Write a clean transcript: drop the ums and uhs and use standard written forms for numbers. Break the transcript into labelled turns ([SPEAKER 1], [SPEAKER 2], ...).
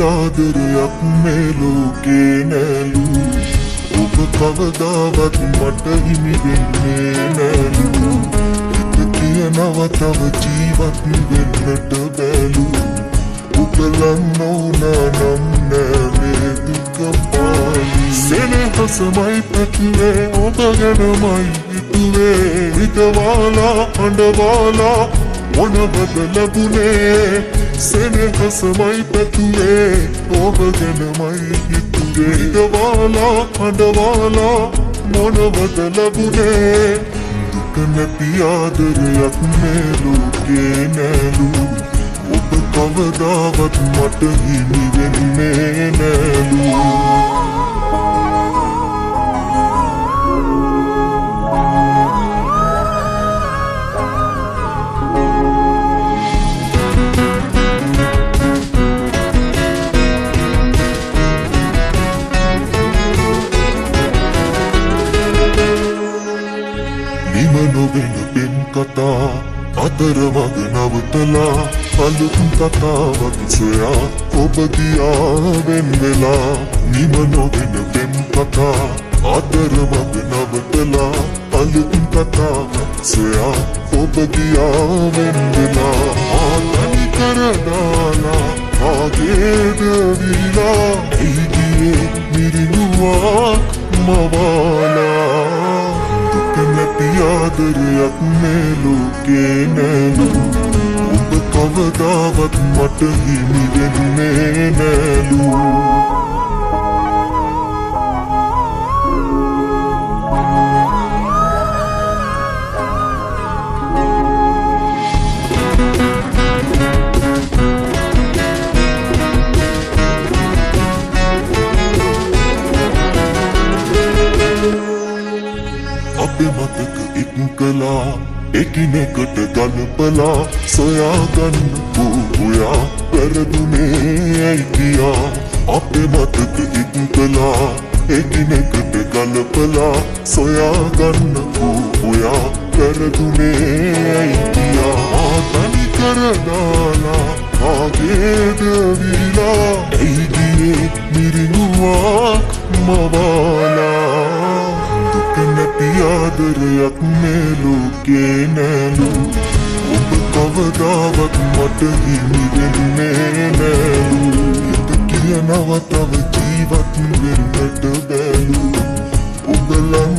[SPEAKER 1] ආදරයක් මේ ලෝකේ නෑලු ඔබ කවදාවත් මට හිමි වෙන්නේ නෑලු හිත කියනවා තව ජීවත් වෙන්නට බැලු ඔබ ලං නොවුනා නම් නෑ මේ දුක පාලු සෙනෙහසමයි පැතුවේ ඔබ ගැනමයි හිතුවේ හිතවාලා හඬවාලා මොනවද ලැබුණේ සෙනෙහසමයි පැතුවේ ඔබ ගැනමයි හිතුවේ හිතවාලා හඬවාලා මොනවද ලැබුණේ දුක නැති ආදරයක් මේ ලෝකේ නෑලු ඔබ කවදාවත් මට හිමි වෙන්නේ නෑලු නොවෙන පෙම් කතා අතරමඟ නවතලා අලුත් කතාවක් සොයා ඔබ ගියා වෙන් වෙලා නිම නොවෙන පෙම් කතා අතරමඟ නවතලා අලුත් කතාවක් සොයා ඔබ ගියා වෙන් වෙලා ආතනි කරදාලා ආගේද විලා ඉදියේ මිරිනුවක් මවාලා ආදරයක් මේ ලෝකේ නෑලු ඔබ කවදාවත් මට හිමි වෙන්නේ නෑලු අපේ මතක ඉක්කලා එකිනෙකට ගලපලා සොයාගන්න පුහුයා වැරදුනේ ඇයි කියා අපේ මතක ඉක්කලා එකිනෙකට ගලපලා සොයාගන්න පුහුයා වැරදුනේ ඇයි කියා ආතනි කරදාලා ආගේද විලා ඇයි ගියේ මිරිනුවක් මවාලා නැති ආදරයක් මේ ලෝකේ නෑලු ඔබ කවදාවත් මට හිමි වෙන්නේ නෑලු හිත කියනවා තව ජීවත් වෙන්නට බැලු ඔබ ලං